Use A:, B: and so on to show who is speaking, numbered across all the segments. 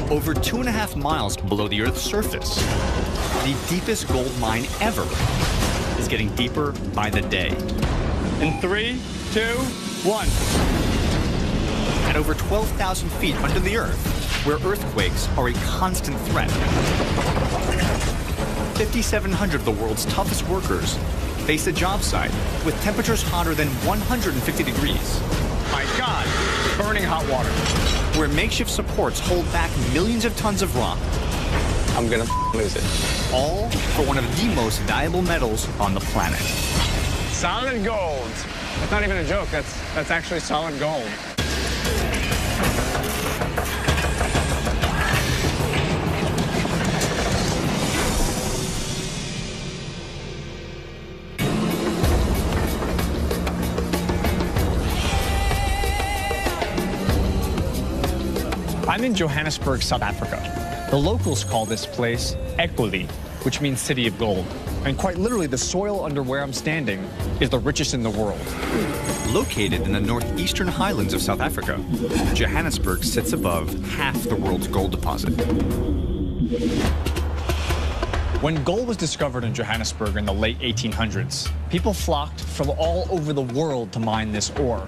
A: over 2.5 miles below the Earth's surface. The deepest gold mine ever is getting deeper by the day.
B: In 3, 2, 1.
A: At over 12,000 feet under the Earth, where earthquakes are a constant threat. 5,700 of the world's toughest workers face a job site with temperatures hotter than 150 degrees.
B: My God, burning hot water.
A: Where makeshift supports hold back millions of tons of rock.
B: I'm gonna lose it.
A: All for one of the most valuable metals on the planet.
B: Solid gold. That's not even a joke. That's actually solid gold. I'm in Johannesburg, South Africa. The locals call this place ʻEkhweli, which means city of gold. And quite literally, the soil under where I'm standing is the richest in the world.
A: Located in the northeastern highlands of South Africa, Johannesburg sits above half the world's gold deposit.
B: When gold was discovered in Johannesburg in the late 1800s, people flocked from all over the world to mine this ore.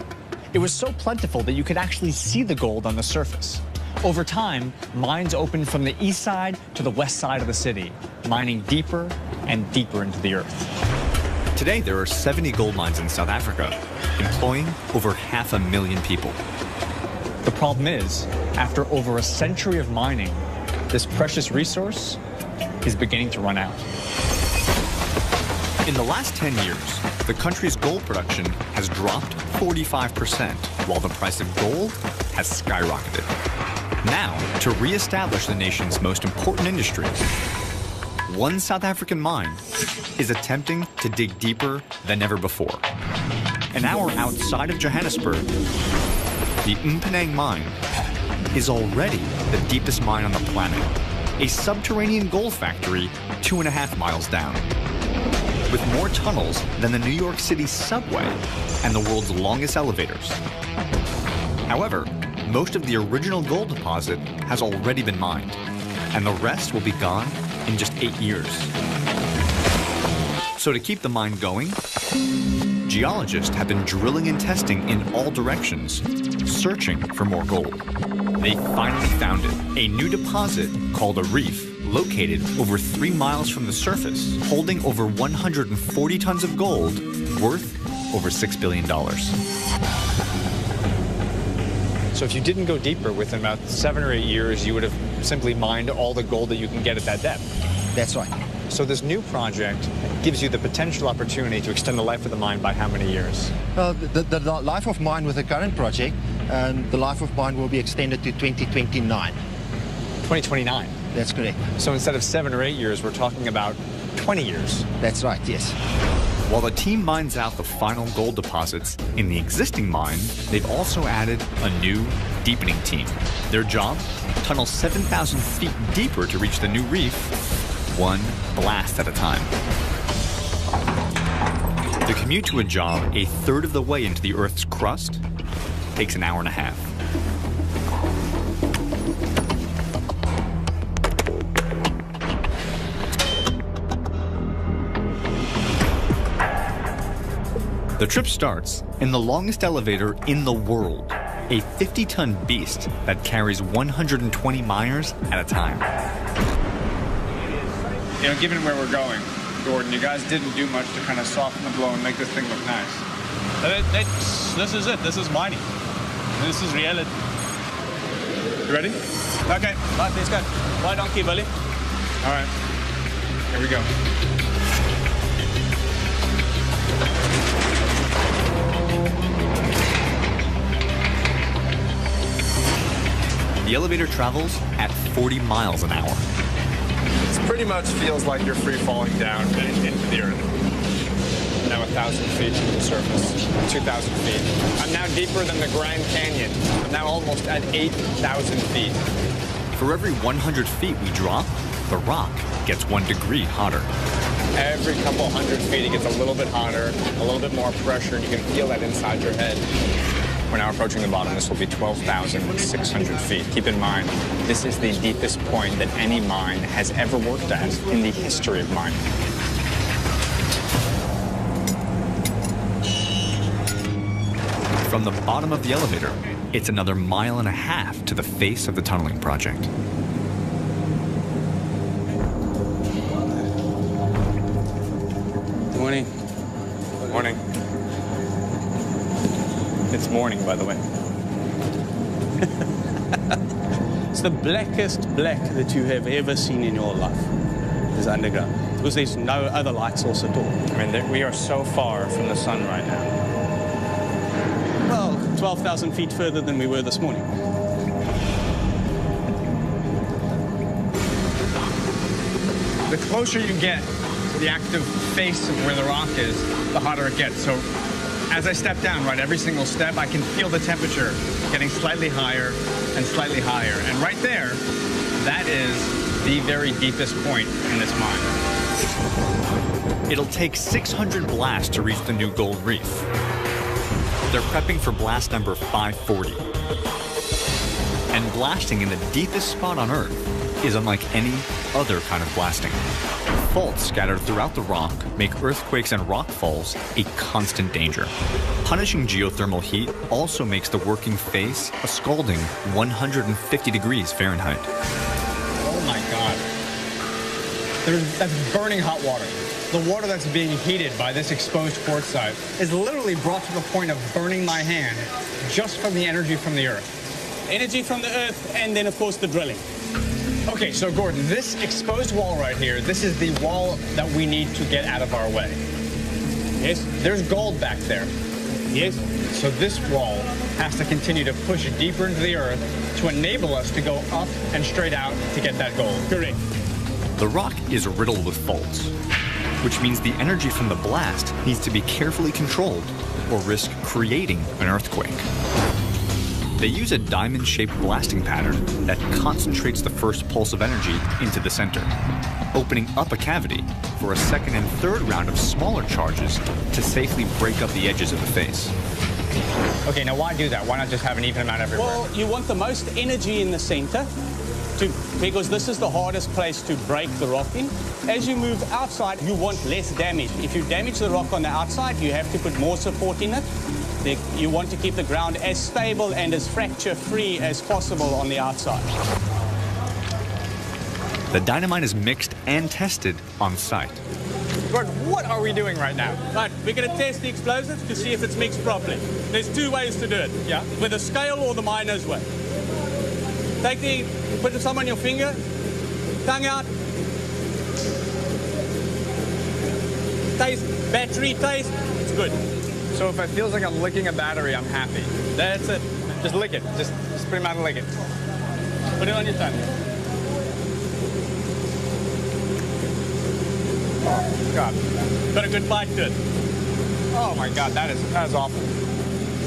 B: It was so plentiful that you could actually see the gold on the surface. Over time, mines opened from the east side to the west side of the city, mining deeper and deeper into the earth.
A: Today, there are 70 gold mines in South Africa, employing over 500,000 people.
B: The problem is, after over a century of mining, this precious resource is beginning to run out.
A: In the last 10 years, the country's gold production has dropped 45%, while the price of gold has skyrocketed. Now, to re-establish the nation's most important industry, one South African mine is attempting to dig deeper than ever before. An hour outside of Johannesburg, the ʻMponeng mine is already the deepest mine on the planet, a subterranean gold factory 2.5 miles down. With more tunnels than the New York City subway and the world's longest elevators. However, most of the original gold deposit has already been mined, and the rest will be gone in just 8 years. So to keep the mine going, geologists have been drilling and testing in all directions, searching for more gold. They finally found it, a new deposit called a reef, located over 3 miles from the surface, holding over 140 tons of gold, worth over $6 billion.
B: So if you didn't go deeper, within about 7 or 8 years, you would have simply mined all the gold that you can get at that depth.
C: That's right.
B: So this new project gives you the potential opportunity to extend the life of the mine by how many years?
C: The life of mine with the current project, the life of mine will be extended to 2029.
B: 2029?
C: That's correct.
B: So instead of 7 or 8 years, we're talking about 20 years.
C: That's right, yes.
A: While the team mines out the final gold deposits in the existing mine, they've also added a new deepening team. Their job? Tunnel 7,000 feet deeper to reach the new reef, one blast at a time. The commute to a job a third of the way into the Earth's crust takes an hour and a half. The trip starts in the longest elevator in the world, a 50-ton beast that carries 120 miners at a time.
D: You know, given where we're going, Gordon, you guys didn't do much to kind of soften the blow and make this thing look nice.
E: This is it. This is mining. This is reality.
D: You ready?
E: Okay. Right, let's go. Right on key, Billy.
D: All right. Here we go.
A: The elevator travels at 40 miles an hour.
B: It pretty much feels like you're free falling down into the earth. Now 1,000 feet from the surface, 2,000 feet. I'm now deeper than the Grand Canyon. I'm now almost at 8,000 feet.
A: For every 100 feet we drop, the rock gets 1 degree hotter.
B: Every couple hundred feet, it gets a little bit hotter, a little bit more pressure, and you can feel that inside your head. We're now approaching the bottom. This will be 12,600 feet. Keep in mind, this is the deepest point that any mine has ever worked at in the history of mining.
A: From the bottom of the elevator, it's another 1.5 miles to the face of the tunneling project.
E: Morning.
B: Morning. It's morning, by the way.
E: It's the blackest black that you have ever seen in your life, is underground. Because there's no other light source at all.
B: I mean, we are so far from the sun right now.
E: Well, 12,000 feet further than we were this morning.
D: The closer you get to the active face of where the rock is, the hotter it gets. So as I step down, right, every single step, I can feel the temperature getting slightly higher and slightly higher. And right there, that is the very deepest point in this mine.
A: It'll take 600 blasts to reach the new gold reef. They're prepping for blast number 540. And blasting in the deepest spot on Earth is unlike any other kind of blasting. Faults scattered throughout the rock make earthquakes and rock falls a constant danger. Punishing geothermal heat also makes the working face a scalding 150 degrees Fahrenheit.
D: Oh my God. That's burning hot water. The water that's being heated by this exposed quartzite is literally brought to the point of burning my hand just from the energy from the Earth.
E: Energy from the Earth, and then, of course, the drilling.
D: Okay, so Gordon, this exposed wall right here, this is the wall that we need to get out of our way.
E: Yes?
D: There's gold back there.
E: Yes?
D: So this wall has to continue to push deeper into the Earth to enable us to go up and straight out to get that gold.
E: Correct.
A: The rock is riddled with faults, which means the energy from the blast needs to be carefully controlled or risk creating an earthquake. They use a diamond-shaped blasting pattern that concentrates the first pulse of energy into the center, opening up a cavity for a second and third round of smaller charges to safely break up the edges of the face.
D: Okay, now why do that? Why not just have an even amount everywhere?
E: Well, you want the most energy in the center, because this is the hardest place to break the rock in. As you move outside, you want less damage. If you damage the rock on the outside, you have to put more support in it. You want to keep the ground as stable and as fracture-free as possible on the outside.
A: The dynamite is mixed and tested on site.
D: Gordon, what are we doing right now?
E: Right, we're going to test the explosives to see if it's mixed properly. There's two ways to do it.
D: Yeah.
E: With a scale or the miner's way. Put some on your finger, tongue out. Taste, battery taste, it's good.
D: So if it feels like I'm licking a battery, I'm happy.
E: That's it.
D: Just lick it. Just spit him out and lick it.
E: Put it on your tongue.
D: Oh, God.
E: Got a good bite to it.
D: Oh, my God. That is awful.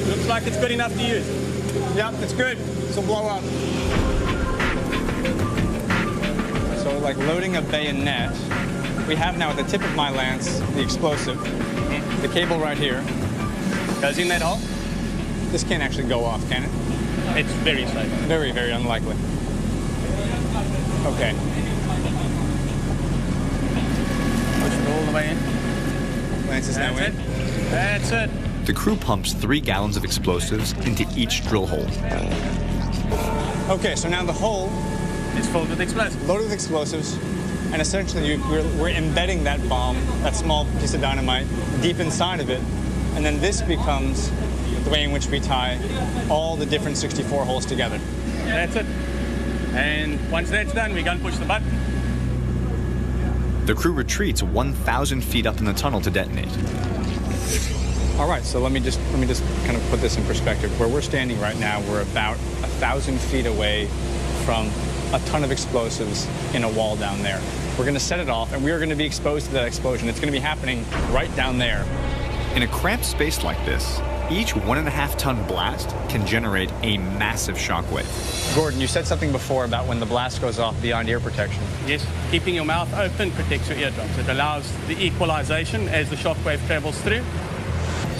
E: Looks like it's good enough to use.
D: Yep, it's good. This will blow up. So, like loading a bayonet, we have now at the tip of my lance the explosive, the cable right here.
E: Goes in that hole.
D: This can't actually go off, can it?
E: It's very safe.
D: Very, very unlikely. Okay.
E: Push it all the way in.
D: Lance is now
E: That's
D: in.
E: it. That's it.
A: The crew pumps 3 gallons of explosives into each drill hole.
D: Okay, so now the hole
E: It's filled with explosives.
D: loaded with explosives, and essentially we're embedding that bomb, that small piece of dynamite, deep inside of it, and then this becomes the way in which we tie all the different 64 holes together.
E: That's it. And once that's done, we go and push the button.
A: The crew retreats 1,000 feet up in the tunnel to detonate.
D: All right, so let me just kind of put this in perspective. Where we're standing right now, we're about 1,000 feet away from a ton of explosives in a wall down there. We're going to set it off, and we are going to be exposed to that explosion. It's going to be happening right down there.
A: In a cramped space like this, each 1.5-ton blast can generate a massive shockwave.
D: Gordon, you said something before about when the blast goes off beyond ear protection.
E: Yes, keeping your mouth open protects your eardrums. It allows the equalization as the shockwave travels through.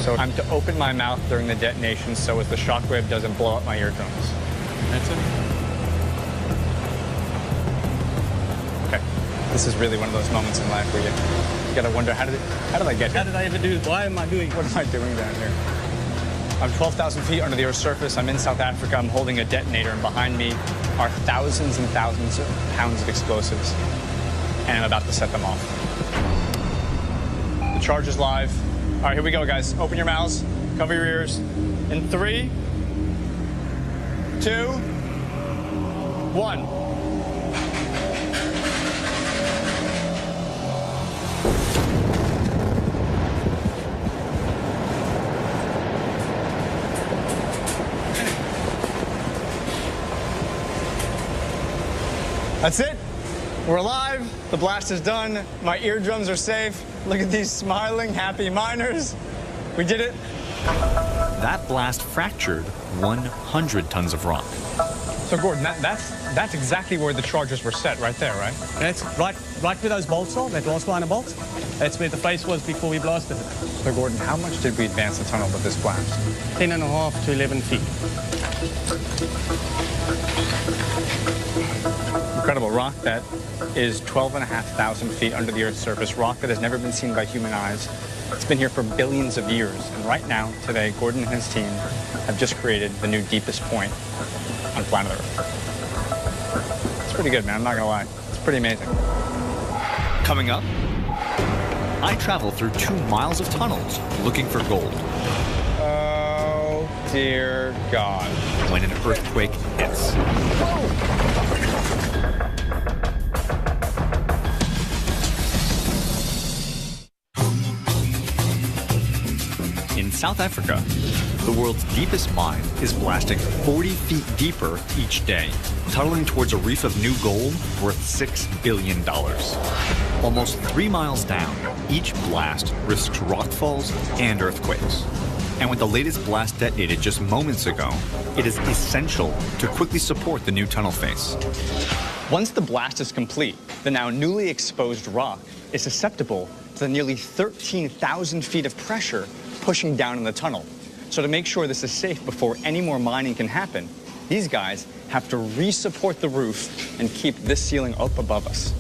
D: So I'm to open my mouth during the detonation so as the shockwave doesn't blow up my eardrums.
E: That's it.
D: Okay. This is really one of those moments in life where you gotta wonder, how did I get here?
E: How did I ever do it? Why am I doing
D: What am I doing down here? I'm 12,000 feet under the Earth's surface. I'm in South Africa. I'm holding a detonator, and behind me are thousands and thousands of pounds of explosives, and I'm about to set them off. The charge is live. All right, here we go, guys. Open your mouths, cover your ears. In 3, 2, 1. That's it. We're alive. The blast is done. My eardrums are safe. Look at these smiling, happy miners. We did it.
A: That blast fractured 100 tons of rock.
D: So, Gordon, that's exactly where the charges were set, right there, right?
E: That's right where those bolts are, that last line of bolts. That's where the face was before we blasted it.
D: So, Gordon, how much did we advance the tunnel with this blast?
E: 10.5 to 11 feet.
D: Incredible rock that is 12,500 feet under the Earth's surface, rock that has never been seen by human eyes. It's been here for billions of years, and right now, today, Gordon and his team have just created the new deepest point on planet Earth. It's pretty good, man, I'm not gonna lie. It's pretty amazing.
A: Coming up, I travel through 2 miles of tunnels looking for gold.
D: Oh, dear God.
A: When an earthquake hits. In South Africa, the world's deepest mine is blasting 40 feet deeper each day, tunneling towards a reef of new gold worth $6 billion. Almost 3 miles down, each blast risks rockfalls and earthquakes. And with the latest blast detonated just moments ago, it is essential to quickly support the new tunnel face.
D: Once the blast is complete, the now newly exposed rock is susceptible to the nearly 13,000 feet of pressure pushing down in the tunnel. So to make sure this is safe before any more mining can happen, these guys have to re-support the roof and keep this ceiling up above us.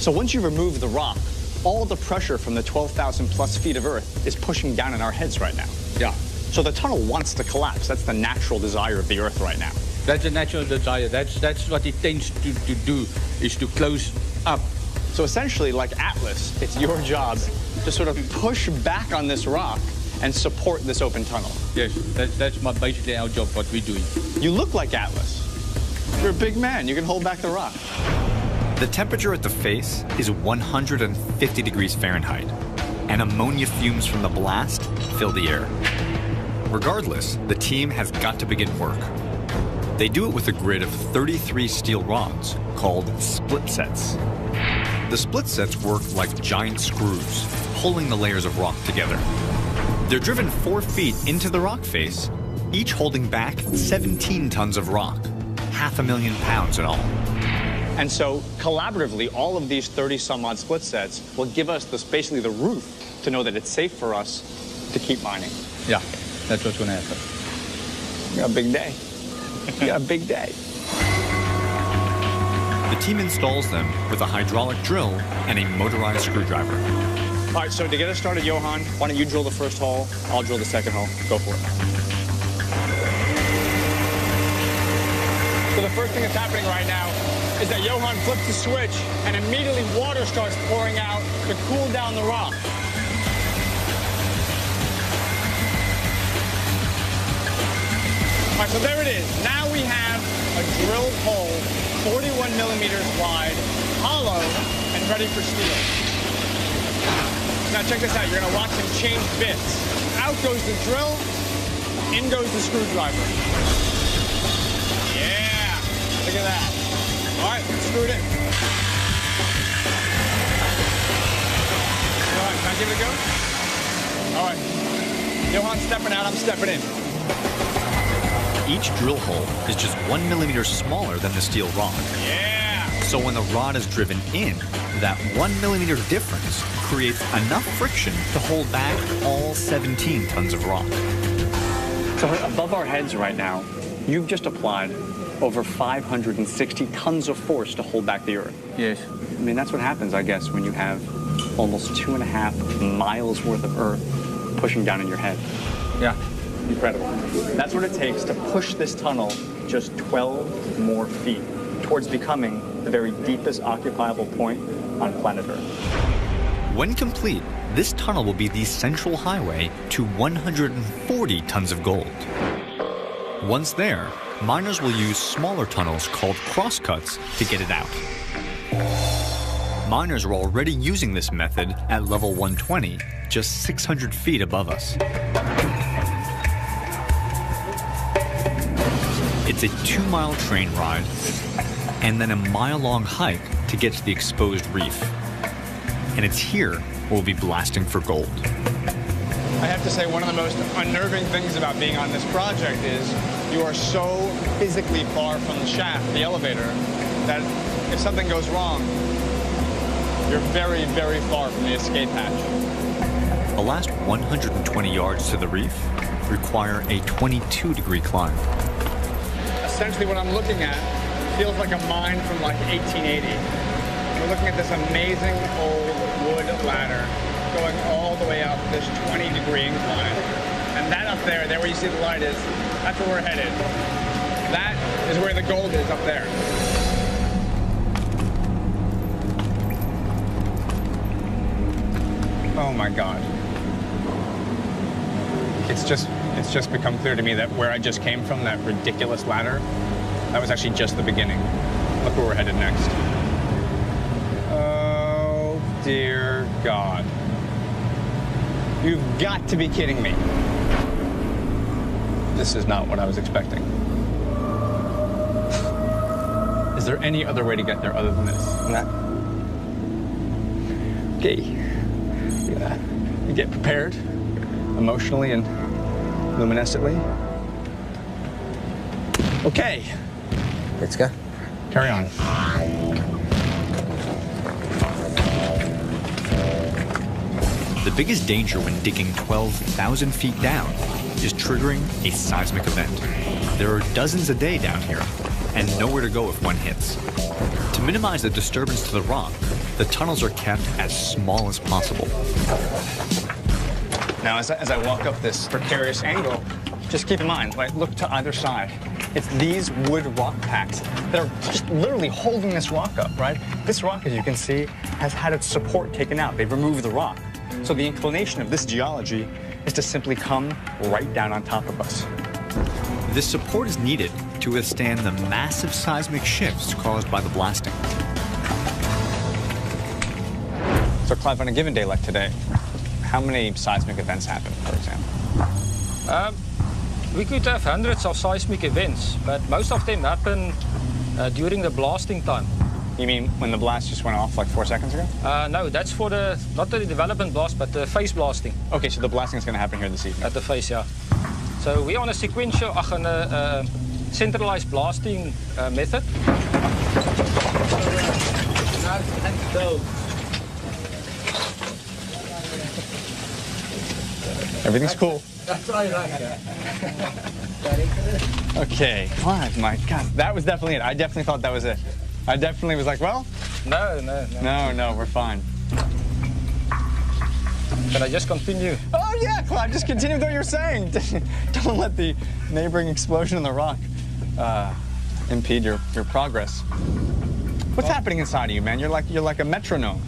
D: So once you remove the rock, all the pressure from the 12,000 plus feet of Earth is pushing down on our heads right now.
E: Yeah.
D: So the tunnel wants to collapse. That's the natural desire of the Earth right now.
E: That's a natural desire. That's what it tends to do, is to close up.
D: So essentially, like Atlas, it's your job to sort of push back on this rock and support this open tunnel.
E: Yes, that's basically our job, what we're doing.
D: You look like Atlas. You're a big man. You can hold back the rock.
A: The temperature at the face is 150 degrees Fahrenheit, and ammonia fumes from the blast fill the air. Regardless, the team has got to begin work. They do it with a grid of 33 steel rods called split sets. The split sets work like giant screws, pulling the layers of rock together. They're driven 4 feet into the rock face, each holding back 17 tons of rock, 500,000 pounds in all.
D: And so, collaboratively, all of these 30-some-odd split sets will give us basically the roof to know that it's safe for us to keep mining.
E: Yeah, that's what's going to happen.
D: You got a big day. You got a big day.
A: The team installs them with a hydraulic drill and a motorized screwdriver.
D: All right, so to get us started, Johan, why don't you drill the first hole? I'll drill the second hole. Go for it. So the first thing that's happening right now is that Johan flips the switch and immediately water starts pouring out to cool down the rock. All right, so there it is. Now we have a drilled hole, 41 millimeters wide, hollow, and ready for steel. Now check this out. You're going to watch him change bits. Out goes the drill, in goes the screwdriver. Yeah, look at that. All right, let's screw it in. All right, can I give it a go? All right. Johan's stepping out, I'm stepping in.
A: Each drill hole is just 1 millimeter smaller than the steel rod.
D: Yeah.
A: So So when the rod is driven in, that 1 millimeter difference creates enough friction to hold back all 17 tons of rock.
B: So above our heads right now, you've just applied over 560 tons of force to hold back the Earth.
E: Yes.
B: I mean, that's what happens, I guess, when you have almost 2.5 miles worth of Earth pushing down in your head.
E: Yeah.
B: Incredible. That's what it takes to push this tunnel just 12 more feet towards becoming the very deepest occupiable point on planet Earth.
A: When complete, this tunnel will be the central highway to 140 tons of gold. Once there, miners will use smaller tunnels called crosscuts to get it out. Miners are already using this method at level 120, just 600 feet above us. It's a 2-mile train ride, and then a mile-long hike to get to the exposed reef. And it's here we'll be blasting for gold.
D: I have to say, one of the most unnerving things about being on this project is you are so physically far from the shaft, the elevator, that if something goes wrong, you're very, very far from the escape hatch.
A: The last 120 yards to the reef require a 22-degree climb.
D: Essentially what I'm looking at feels like a mine from like 1880. We're looking at this amazing old wood ladder going all the way up this 20-degree incline. And that up there where you see the light is, that's where we're headed. That is where the gold is, up there. Oh my God. It's just become clear to me that where I just came from, that ridiculous ladder, that was actually just the beginning. Look where we're headed next. Oh, dear God. You've got to be kidding me. This is not what I was expecting. Is there any other way to get there other than this?
E: No.
D: Okay. You get prepared, emotionally and luminescently. Okay.
E: Let's go.
D: Carry on.
A: The biggest danger when digging 12,000 feet down is triggering a seismic event. There are dozens a day down here, and nowhere to go if one hits. To minimize the disturbance to the rock, the tunnels are kept as small as possible.
D: Now, as I walk up this precarious angle, just keep in mind, like, look to either side. It's these wood rock packs that are just literally holding this rock up, right? This rock, as you can see, has had its support taken out. They've removed the rock. So the inclination of this geology is to simply come right down on top of us.
A: This support is needed to withstand the massive seismic shifts caused by the blasting.
D: So, Clive, on a given day like today, how many seismic events happen, for example?
F: We could have hundreds of seismic events, but most of them happen during the blasting time.
D: You mean when the blast just went off like 4 seconds ago?
F: No, that's for not the development blast, but the phase blasting.
D: Okay, so the blasting is going to happen here this evening.
F: At the phase, yeah. So we're on a sequential, on a centralized blasting method.
D: Everything's cool. Okay, Clive, my God, that was definitely it. I definitely thought that was it. I definitely was like, well, no, we're fine.
F: Can I just continue?
D: Oh yeah, Clive, just continue with what you're saying. Don't let the neighboring explosion in the rock impede your progress. What's happening inside of you, man? You're like a metronome.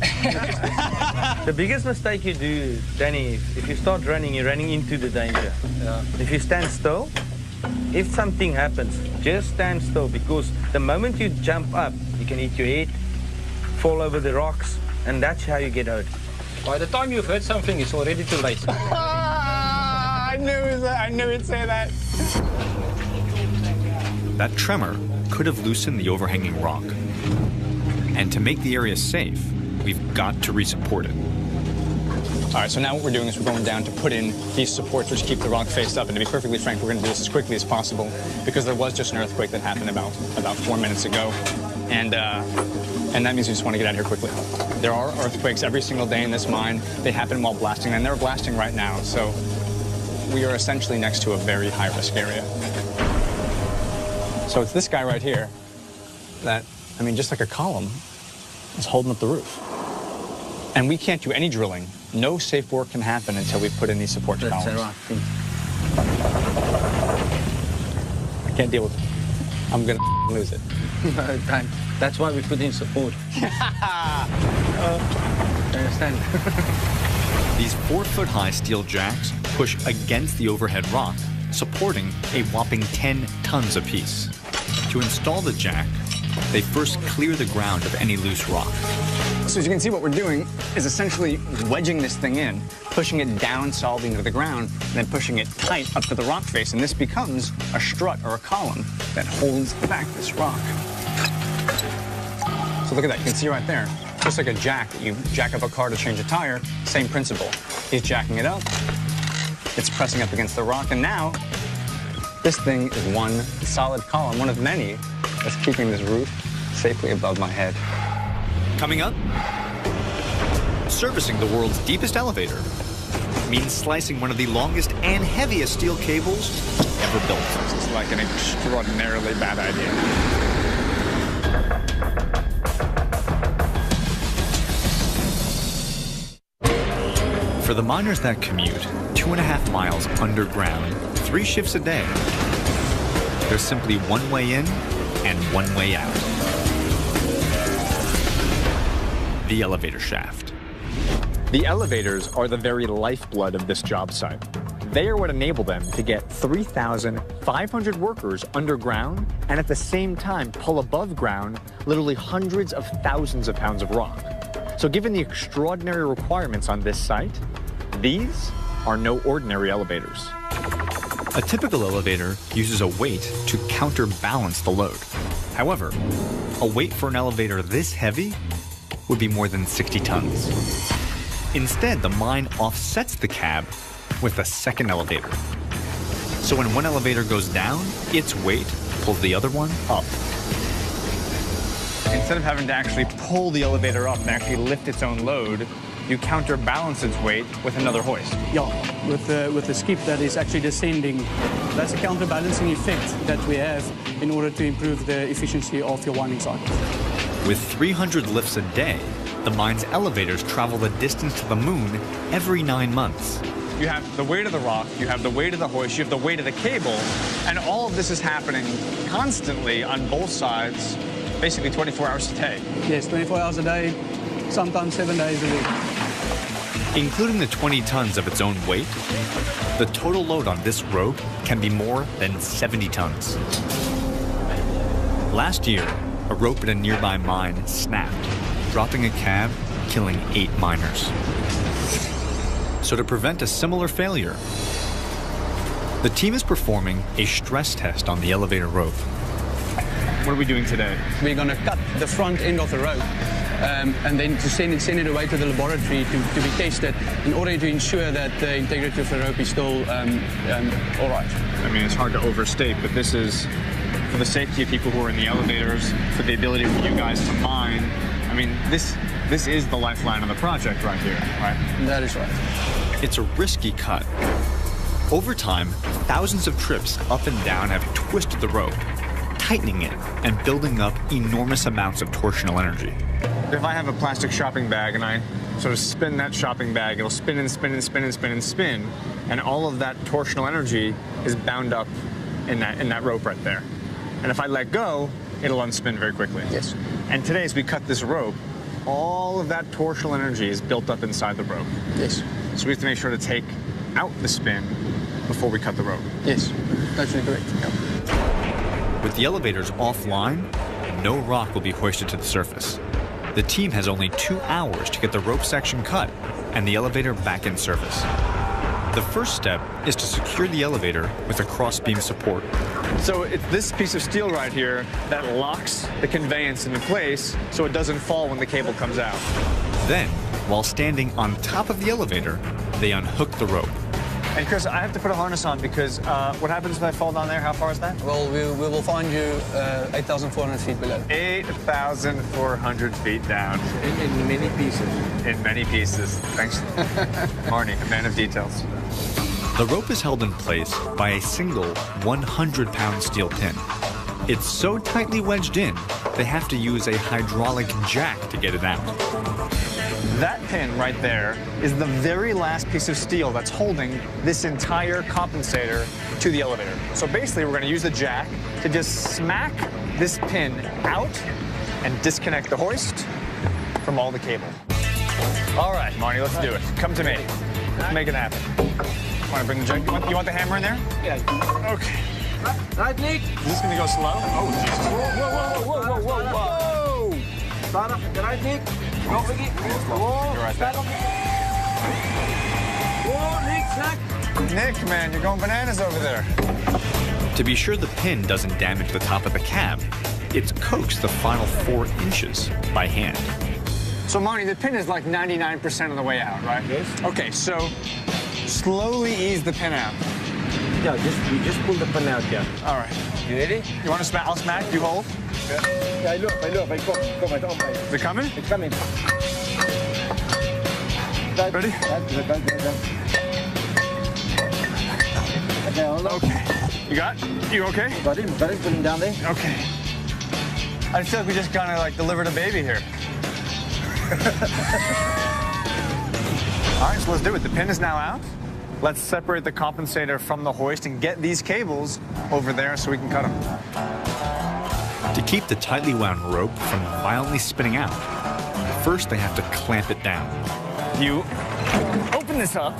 G: The biggest mistake you do, Danny, if you start running, you're running into the danger.
F: Yeah.
G: If you stand still, if something happens, just stand still, because the moment you jump up, you can hit your head, fall over the rocks, and that's how you get hurt.
F: By the time you've heard something, it's already too late.
D: I knew he'd say that.
A: That tremor could have loosened the overhanging rock. And to make the area safe, we've got to resupport it.
D: All right, so now what we're doing is we're going down to put in these supports which keep the rock faced up. And to be perfectly frank, we're going to do this as quickly as possible because there was just an earthquake that happened about 4 minutes ago. And
B: and that means we just want to get out of here quickly. There are earthquakes every single day in this mine. They happen while blasting, and they're blasting right now, so we are essentially next to a very high-risk area. So it's this guy right here that, I mean, just like a column, is holding up the roof. And we can't do any drilling. No safe work can happen until we put in these support columns. I can't deal with it. I'm going to lose it.
G: That's why we put in support. I understand.
A: These 4-foot-high steel jacks push against the overhead rock, supporting a whopping 10 tons apiece. To install the jack, they first clear the ground of any loose rock.
B: So as you can see, what we're doing is essentially wedging this thing in, pushing it down solidly into the ground, and then pushing it tight up to the rock face, and this becomes a strut or a column that holds back this rock. So look at that, you can see right there, just like a jack that you jack up a car to change a tire, same principle. He's jacking it up, it's pressing up against the rock, and now this thing is one solid column, one of many, that's keeping this roof safely above my head.
A: Coming up, servicing the world's deepest elevator means slicing one of the longest and heaviest steel cables ever built.
B: This is like an extraordinarily bad idea.
A: For the miners that commute 2.5 miles underground, 3 shifts a day, there's simply one way in and one way out. The elevator shaft.
B: The elevators are the very lifeblood of this job site. They are what enable them to get 3,500 workers underground and at the same time pull above ground literally hundreds of thousands of pounds of rock. So given the extraordinary requirements on this site, these are no ordinary elevators.
A: A typical elevator uses a weight to counterbalance the load. However, a weight for an elevator this heavy would be more than 60 tons. Instead, the mine offsets the cab with a second elevator. So when one elevator goes down, its weight pulls the other one up.
B: Instead of having to actually pull the elevator up and actually lift its own load, you counterbalance its weight with another hoist.
H: Yeah, with the skip that is actually descending. That's a counterbalancing effect that we have in order to improve the efficiency of your winding cycle.
A: With 300 lifts a day, the mine's elevators travel the distance to the moon every 9 months.
B: You have the weight of the rock, you have the weight of the hoist, you have the weight of the cable, and all of this is happening constantly on both sides, basically 24 hours a day.
H: Yes, 24 hours a day, sometimes 7 days a week.
A: Including the 20 tons of its own weight, the total load on this rope can be more than 70 tons. Last year, a rope at a nearby mine snapped, dropping a cab, killing 8 miners. So to prevent a similar failure, the team is performing a stress test on the elevator rope.
B: What are we doing today?
H: We're going to cut the front end of the rope and then to send it away to the laboratory to be tested in order to ensure that the integrity of the rope is still all right.
B: I mean, it's hard to overstate, but this is for the safety of people who are in the elevators, for the ability for you guys to mine. I mean, this is the lifeline of the project right here, right?
H: That is right.
A: It's a risky cut. Over time, thousands of trips up and down have twisted the rope, tightening it and building up enormous amounts of torsional energy.
B: If I have a plastic shopping bag and I sort of spin that shopping bag, it'll spin and spin and spin and spin and spin, and all of that torsional energy is bound up in that rope right there. And if I let go, it'll unspin very quickly.
H: Yes.
B: And today, as we cut this rope, all of that torsional energy is built up inside the rope.
H: Yes.
B: So we have to make sure to take out the spin before we cut the rope.
H: Yes, that's correct. Yeah.
A: With the elevators offline, no rock will be hoisted to the surface. The team has only 2 hours to get the rope section cut and the elevator back in service. The first step is to secure the elevator with a cross-beam support.
B: So it's this piece of steel right here that locks the conveyance into place so it doesn't fall when the cable comes out.
A: Then, while standing on top of the elevator, they unhook the rope.
D: And Chris, I have to put a harness on because what happens if I fall down there? How far is that?
H: Well, we will find you 8,400 feet below.
D: 8,400 feet down.
G: In many pieces.
D: In many pieces. Thanks, Marnie, a man of details.
A: The rope is held in place by a single 100-pound steel pin. It's so tightly wedged in, they have to use a hydraulic jack to get it out.
D: That pin right there is the very last piece of steel that's holding this entire compensator to the elevator. So basically, we're going to use the jack to just smack this pin out and disconnect the hoist from all the cable. All right, Marnie, let's do it. Come to me. Let's make it happen. Want to bring the jack? You want the hammer in there?
G: Yeah.
D: Okay.
G: Right, Nick?
D: Is this going to go slow? Oh, Jesus.
G: Whoa. Start up. Right, Nick? Go, Vicky.
D: You're right there.
G: Whoa, Nick, slack.
D: Nick, man, you're going bananas over there.
A: To be sure the pin doesn't damage the top of the cab, it's coaxed the final 4 inches by hand.
D: So, Marnie, the pin is like 99% of the way out, right?
G: Yes.
D: Okay, so slowly ease the pin out.
G: Yeah, you just pull the pin out, yeah.
D: All right.
G: You ready?
D: You want to smack? I'll smack. You hold.
G: Yeah, I look. Come, I don't mind.
D: Is it coming?
G: It's coming.
D: Ready?
G: Okay, hold on.
D: Okay. You okay?
G: Got him, put him down there.
D: Okay. I feel like we just kind of like delivered a baby here. All right, so let's do it. The pin is now out. Let's separate the compensator from the hoist and get these cables over there so we can cut them.
A: To keep the tightly wound rope from violently spinning out, first they have to clamp it down.
D: You open this up,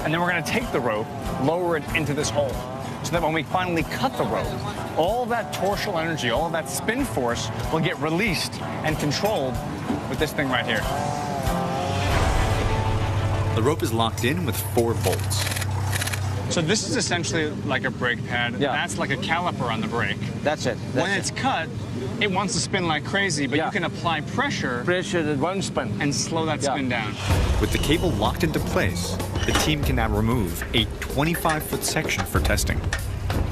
D: and then we're going to take the rope, lower it into this hole, so that when we finally cut the rope, all of that torsional energy, all of that spin force will get released and controlled with this thing right here.
A: The rope is locked in with 4 bolts.
D: So this is essentially like a brake pad.
G: Yeah.
D: That's like a caliper on the brake.
G: That's it.
D: When it's cut, it wants to spin like crazy, but
G: Yeah.
D: you can apply pressure
G: pressure, it won't spin.
D: and slow that spin down.
A: With the cable locked into place, the team can now remove a 25-foot section for testing.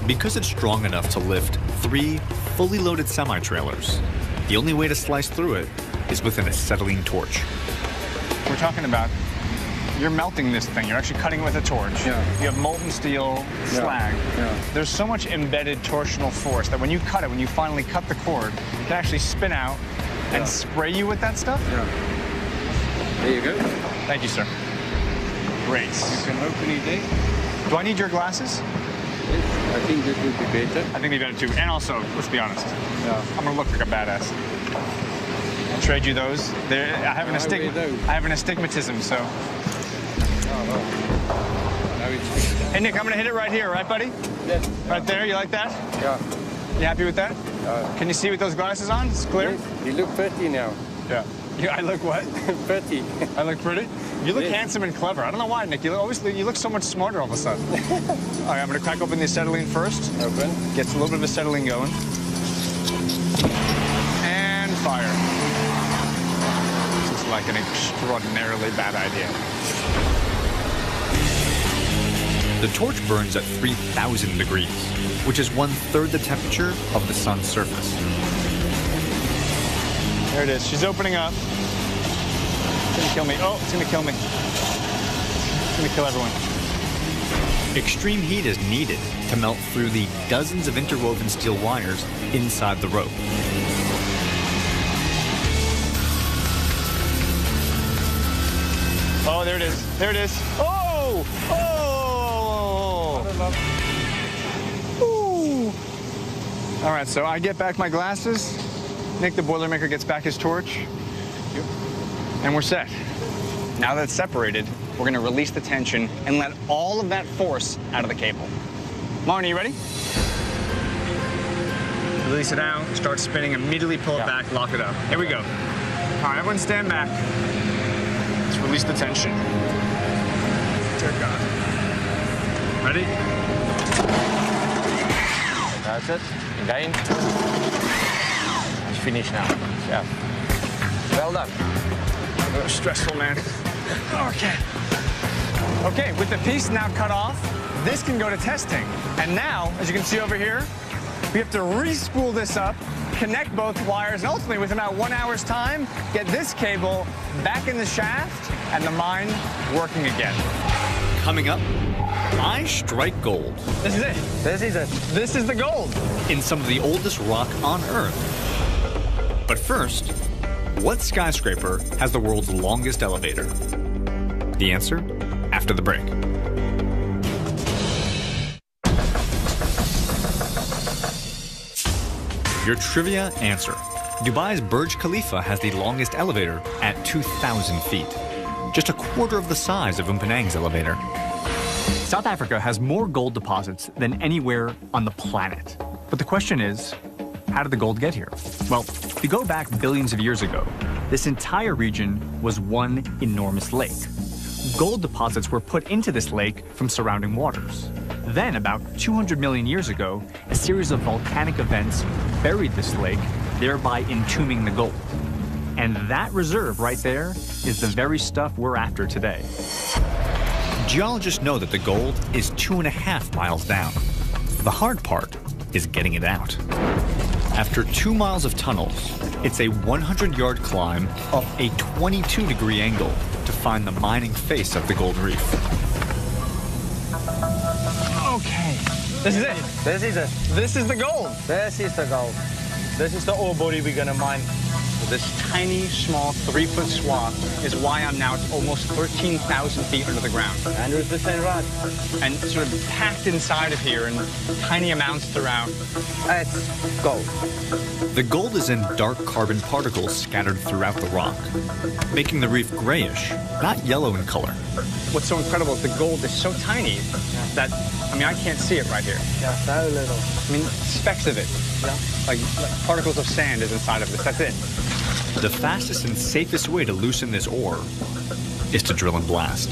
A: Because it's strong enough to lift 3 fully loaded semi-trailers, the only way to slice through it is with an acetylene torch.
D: We're talking about, you're melting this thing. You're actually cutting it with a torch.
G: Yeah.
D: You have molten steel slag.
G: Yeah.
D: There's so much embedded torsional force that when you cut it, when you finally cut the cord, it can actually spin out and spray you with that stuff.
G: Yeah. There you go.
D: Thank you, sir. Great.
G: You can open it there.
D: Do I need your glasses?
G: Yes, I think this would be better.
D: I think they better too. And also, let's be honest,
G: Yeah.
D: I'm gonna look like a badass. I'll trade you those. I have an astigmatism, so. Hey, Nick, I'm gonna hit it right here, right, buddy?
G: Yes.
D: Right there, you like that?
G: Yeah.
D: You happy with that? Can you see with those glasses on? It's clear?
G: Yes, you look pretty now.
D: Yeah. I look what?
G: Pretty.
D: I look pretty? You look
G: Yes.
D: handsome and clever. I don't know why, Nick. You look so much smarter all of a sudden. All right, I'm gonna crack open the acetylene first.
G: Open.
D: Gets a little bit of acetylene going. And fire. This is like an extraordinarily bad idea.
A: The torch burns at 3,000 degrees, which is 1/3 the temperature of the sun's surface.
D: There it is. She's opening up. It's gonna kill me. Oh, it's gonna kill me. It's gonna kill everyone.
A: Extreme heat is needed to melt through the dozens of interwoven steel wires inside the rope.
D: Oh, there it is. There it is. Oh! Oh! Ooh. All right, so I get back my glasses. Nick, the Boilermaker, gets back his torch. And we're set. Now that it's separated, we're going to release the tension and let all of that force out of the cable. Marnie, you ready? Release it out, start spinning, immediately pull it back, lock it up. Here we go. All right, everyone stand back. Let's release the tension. Dear God. Ready?
G: That's it. Again. It's finished now. Yeah. Well done.
D: Stressful, man. Okay. Okay, with the piece now cut off, this can go to testing. And now, as you can see over here, we have to re-spool this up, connect both wires, and ultimately, within about 1 hour's time, get this cable back in the shaft and the mine working again.
A: Coming up, I strike gold
D: This is it.
G: This is it.
D: This is the gold.
A: in some of the oldest rock on Earth. But first, what skyscraper has the world's longest elevator? The answer after the break. Your trivia answer. Dubai's Burj Khalifa has the longest elevator at 2,000 feet, just a quarter of the size of Penang's elevator.
B: South Africa has more gold deposits than anywhere on the planet. But the question is, how did the gold get here? Well, if you go back billions of years ago, this entire region was one enormous lake. Gold deposits were put into this lake from surrounding waters. Then, about 200 million years ago, a series of volcanic events buried this lake, thereby entombing the gold. And that reserve right there is the very stuff we're after today.
A: Geologists know that the gold is 2.5 miles down. The hard part is getting it out. After 2 miles of tunnels, it's a 100-yard climb up a 22-degree angle to find the mining face of the gold reef.
D: Okay. This is it.
G: This is it.
D: This is the gold.
G: This is the gold. This is the ore body we're gonna mine.
D: This tiny, small 3-foot swath is why I'm now at almost 13,000 feet under the ground.
G: 100% rock.
D: And sort of packed inside of here in tiny amounts throughout.
G: It's gold.
A: The gold is in dark carbon particles scattered throughout the rock, making the reef grayish, not yellow in color.
D: What's so incredible is the gold is so tiny that, I can't see it right here.
G: Yeah, so little.
D: Specks of it.
G: Yeah.
D: Like particles of sand is inside of this. That's it.
A: The fastest and safest way to loosen this ore is to drill and blast.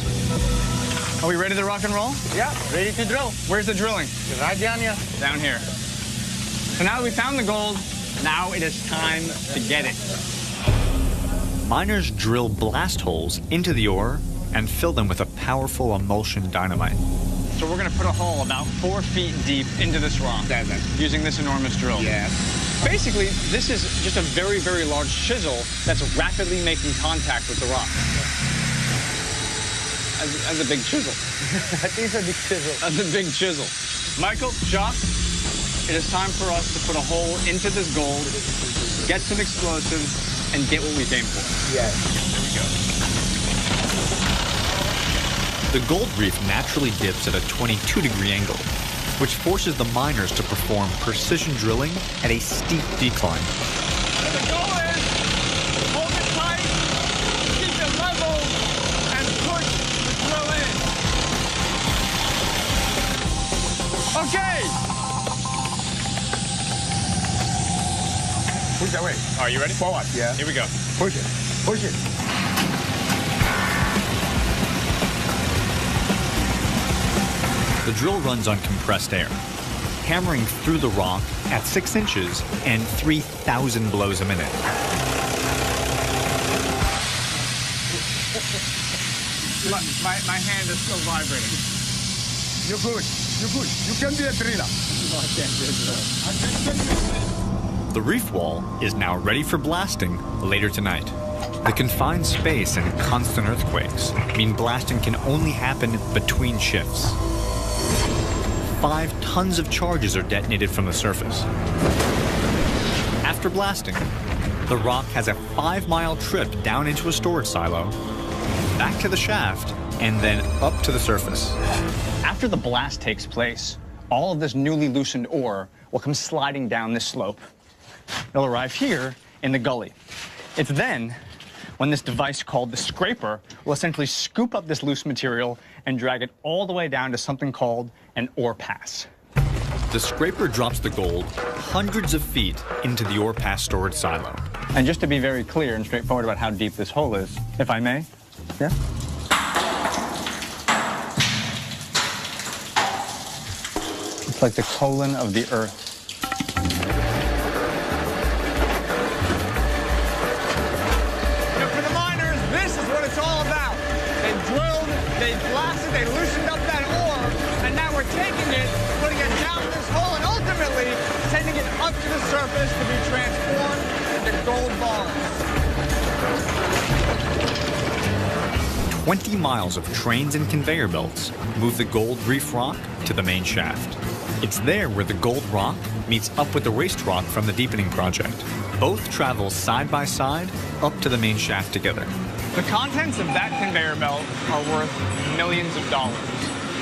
D: Are we ready to rock and roll?
G: Yeah, ready to drill.
D: Where's the drilling?
G: Right down here.
D: Down here. So now that we found the gold, now it is time to get it.
A: Miners drill blast holes into the ore and fill them with a powerful emulsion dynamite.
D: So we're going to put a hole about 4 feet deep into this rock using this enormous drill.
G: Yeah.
D: Basically, this is just a very, very large chisel that's rapidly making contact with the rock. As a big chisel.
G: That is a big chisel.
D: That's a big chisel. Michael, Jacques, it is time for us to put a hole into this gold, get some explosives, and get what we came for.
G: Yeah.
D: There we go.
A: The gold reef naturally dips at a 22-degree angle, which forces the miners to perform precision drilling at a steep decline.
D: The goal is hold it tight, keep it level, and push the drill in. Okay. Push that way. Are you ready? Forward.
G: Yeah.
D: Here we go.
G: Push it. Push it.
A: The drill runs on compressed air, hammering through the rock at 6 inches and 3,000 blows a minute.
D: My hand is still vibrating.
I: You're good. You're good. You can be a driller.
D: No, I can't do it.
A: The reef wall is now ready for blasting later tonight. The confined space and constant earthquakes mean blasting can only happen between shifts. 5 tons of charges are detonated from the surface. After blasting, the rock has a 5-mile trip down into a storage silo, back to the shaft, and then up to the surface.
D: After the blast takes place, all of this newly loosened ore will come sliding down this slope. It'll arrive here in the gully. It's then when this device called the scraper will essentially scoop up this loose material and drag it all the way down to something called an ore pass.
A: The scraper drops the gold hundreds of feet into the ore pass storage silo.
D: And just to be very clear and straightforward about how deep this hole is, if I may.
G: Yeah.
D: It's like the colon of the earth. For the miners, this is what it's all about. They've drilled, they've blasted taking it, putting it down this hole, and ultimately sending it up to the surface to be transformed into gold bars.
A: 20 miles of trains and conveyor belts move the gold reef rock to the main shaft. It's there where the gold rock meets up with the waste rock from the deepening project. Both travel side by side up to the main shaft together.
D: The contents of that conveyor belt are worth millions of dollars.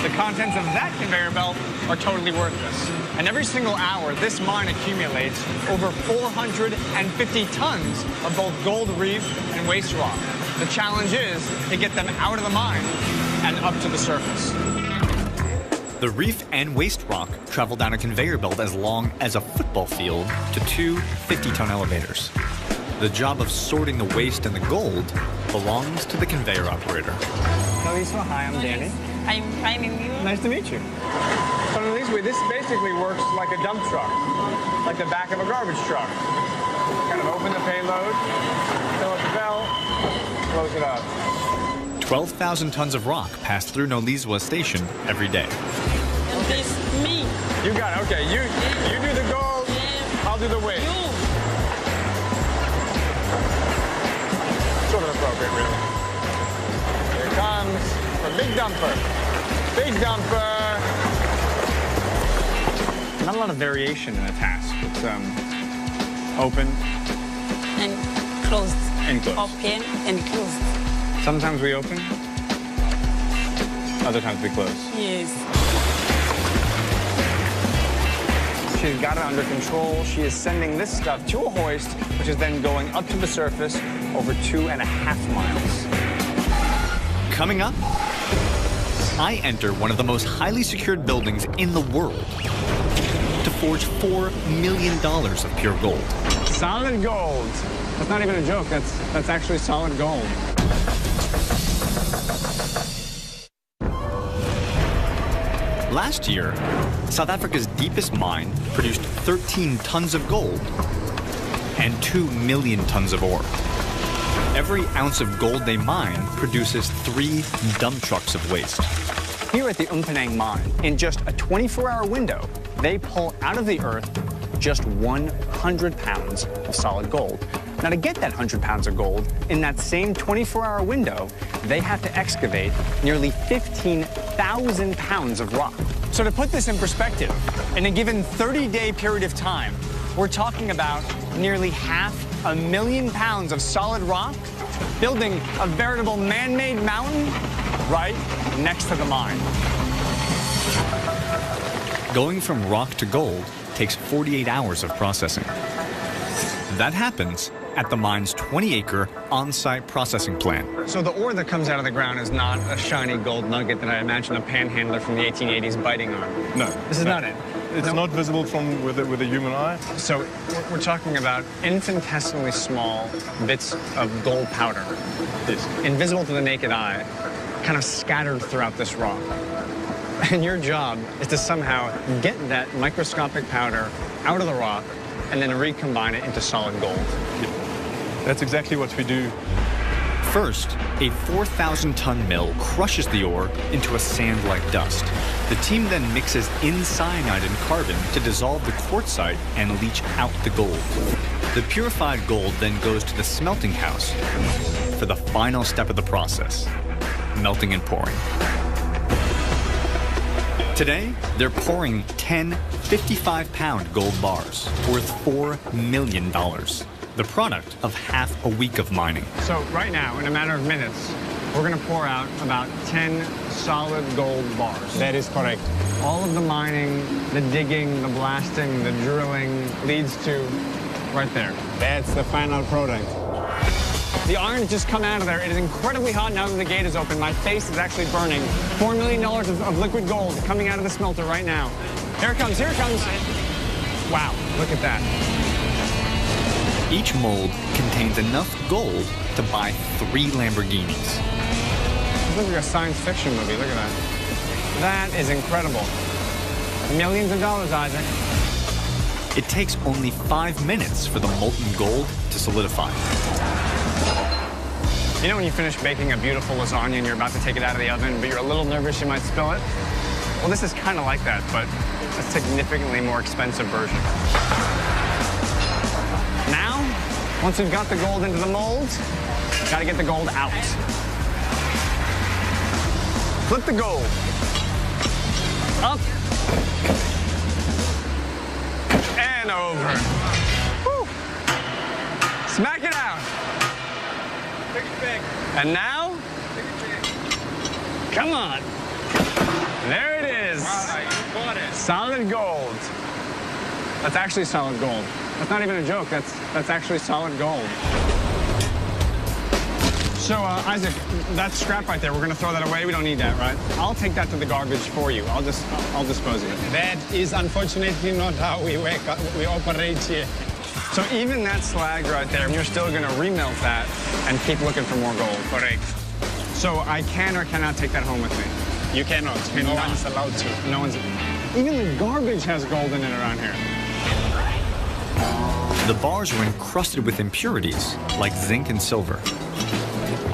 D: The contents of that conveyor belt are totally worthless. And every single hour, this mine accumulates over 450 tons of both gold reef and waste rock. The challenge is to get them out of the mine and up to the surface.
A: The reef and waste rock travel down a conveyor belt as long as a football field to two 50-ton elevators. The job of sorting the waste and the gold belongs to the conveyor operator.
D: Lisa, hi, I'm Danny.
J: I'm finding you.
D: Nice to meet you. So Lisa, this basically works like a dump truck, like the back of a garbage truck. Kind of open the payload, fill up the belt, close it up.
A: 12,000 tons of rock pass through ᴅᴏrʟᴅ station every day.
J: And this me.
D: You got it. Okay, you do the gold, I'll do the waste. Sort of appropriate, really. Here it comes. A big dumper. Big dumper. Not a lot of variation in the task. It's open.
J: And closed.
D: And closed.
J: Open and closed.
D: Sometimes we open. Other times we close.
J: Yes.
D: She's got it under control. She is sending this stuff to a hoist, which is then going up to the surface over 2.5 miles.
A: Coming up, I enter one of the most highly secured buildings in the world to forge $4 million of pure gold.
D: Solid gold. That's not even a joke. That's actually solid gold.
A: Last year, South Africa's deepest mine produced 13 tons of gold and 2 million tons of ore. Every ounce of gold they mine produces 3 dump trucks of waste.
D: Here at the ᴅᴏrʟᴅ mine, in just a 24-hour window, they pull out of the earth just 100 pounds of solid gold. Now, to get that 100 pounds of gold, in that same 24-hour window, they have to excavate nearly 15,000 pounds of rock. So to put this in perspective, in a given 30-day period of time, we're talking about nearly 500,000 pounds of solid rock, building a veritable man-made mountain right next to the mine.
A: Going from rock to gold takes 48 hours of processing. That happens at the mine's 20-acre on-site processing plant.
D: So the ore that comes out of the ground is not a shiny gold nugget that I imagine a panhandler from the 1880s biting on.
K: No.
D: This is not it.
K: It's not visible from with a human eye.
D: So we're talking about infinitesimally small bits of gold powder.
K: Yes.
D: Invisible to the naked eye, kind of scattered throughout this rock. And your job is to somehow get that microscopic powder out of the rock and then recombine it into solid gold.
K: Yeah. That's exactly what we do.
A: First, a 4,000-ton mill crushes the ore into a sand-like dust. The team then mixes in cyanide and carbon to dissolve the quartzite and leach out the gold. The purified gold then goes to the smelting house for the final step of the process, melting and pouring. Today, they're pouring 10 55-pound gold bars worth $4 million. The product of half a week of mining.
D: So right now, in a matter of minutes, we're going to pour out about 10 solid gold bars. That is correct. All of the mining, the digging, the blasting, the drilling leads to right there. That's the final product. The iron has just come out of there. It is incredibly hot now that the gate is open. My face is actually burning. $4 million of liquid gold coming out of the smelter right now. Here it comes, here it comes. Wow, look at that.
A: Each mold contains enough gold to buy 3 Lamborghinis.
D: This looks like a science fiction movie, look at that. That is incredible. Millions of dollars, Isaac.
A: It takes only 5 minutes for the molten gold to solidify.
D: You know when you finish baking a beautiful lasagna and you're about to take it out of the oven, but you're a little nervous you might spill it? Well, this is kind of like that, but a significantly more expensive version. Now, once we've got the gold into the molds, got to get the gold out. Flip the gold. Up. And over. Woo. Smack it out. And now, come on. There it is. Solid gold. That's actually solid gold. That's not even a joke. That's actually solid gold. So, Isaac, that scrap right there, we're gonna throw that away. We don't need that, right? I'll take that to the garbage for you. I'll dispose of it.
E: That is unfortunately not how we work. We operate here.
D: So even that slag right there, you're still gonna remelt that and keep looking for more gold.
E: Correct.
D: So I can or cannot take that home with me?
E: You cannot. No one's allowed to.
D: No one's. Even the garbage has gold in it around here.
A: The bars are encrusted with impurities, like zinc and silver.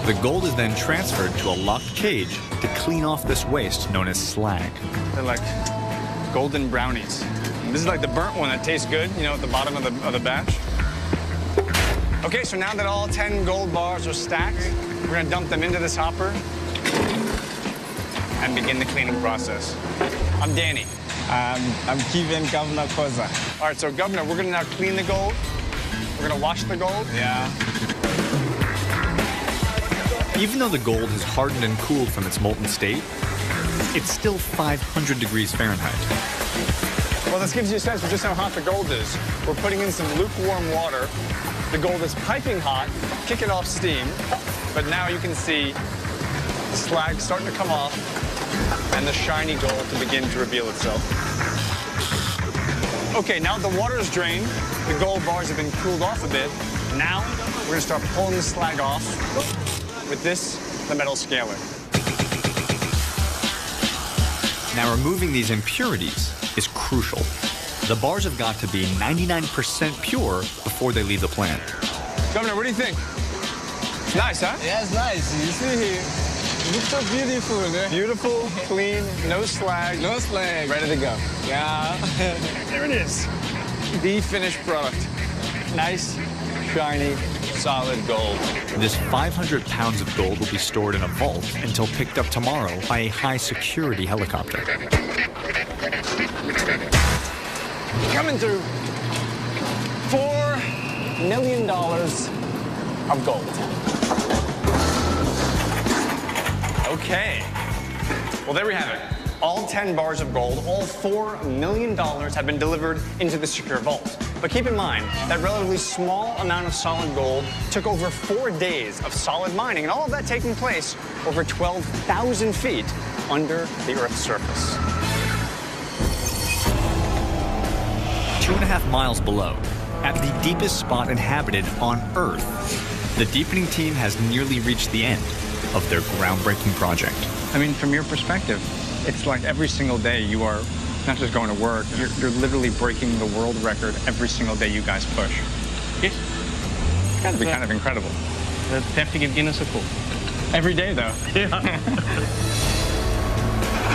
A: The gold is then transferred to a locked cage to clean off this waste known as slag.
D: They're like golden brownies. This is like the burnt one that tastes good, you know, at the bottom of the batch. Okay, so now that all 10 gold bars are stacked, we're gonna dump them into this hopper and begin the cleaning process. I'm Danny.
E: I'm Kevin, Governor Koza.
D: All right, so Governor, we're gonna now clean the gold. We're gonna wash the gold.
E: Yeah.
A: Even though the gold has hardened and cooled from its molten state, it's still 500 degrees Fahrenheit.
D: Well, this gives you a sense of just how hot the gold is. We're putting in some lukewarm water. The gold is piping hot, kicking off steam, but now you can see the slag starting to come off and the shiny gold to begin to reveal itself. Okay, now the water is drained, the gold bars have been cooled off a bit. Now we're gonna start pulling the slag off with this, the metal scaler.
A: Now removing these impurities is crucial. The bars have got to be 99% pure before they leave the plant.
D: Governor, what do you think? It's nice, huh?
E: Yeah, it's nice. You see here, it looks so beautiful. Eh?
D: Beautiful, clean, no slag.
E: No slag.
D: Ready to go.
E: Yeah.
D: There it is. The finished product. Nice, shiny, solid gold.
A: This 500 pounds of gold will be stored in a vault until picked up tomorrow by a high-security helicopter.
D: Coming through. $4 million of gold. Okay. Well, there we have it. All 10 bars of gold, all $4 million have been delivered into the secure vault. But keep in mind, that relatively small amount of solid gold took over 4 days of solid mining, and all of that taking place over 12,000 feet under the Earth's surface.
A: 2.5 miles below, at the deepest spot inhabited on Earth, the deepening team has nearly reached the end of their groundbreaking project.
D: I mean, from your perspective, it's like every single day you are not just going to work, you're literally breaking the world record every single day you guys push.
E: Yes.
D: It's got to be kind of incredible.
E: They have to give Guinness a call.
D: Every day, though.
E: Yeah.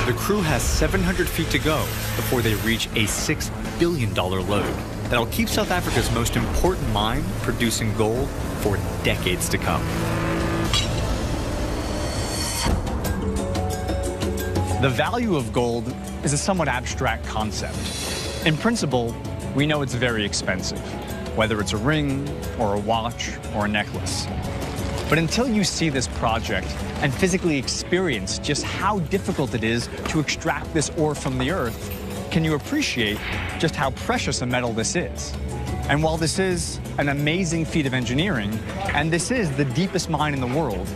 A: The crew has 700 feet to go before they reach a $6 billion load that'll keep South Africa's most important mine producing gold for decades to come.
B: The value of gold is a somewhat abstract concept. In principle, we know it's very expensive, whether it's a ring or a watch or a necklace. But until you see this project and physically experience just how difficult it is to extract this ore from the earth, can you appreciate just how precious a metal this is? And while this is an amazing feat of engineering, and this is the deepest mine in the world,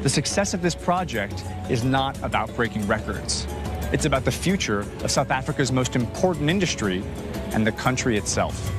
B: the success of this project is not about breaking records. It's about the future of South Africa's most important industry and the country itself.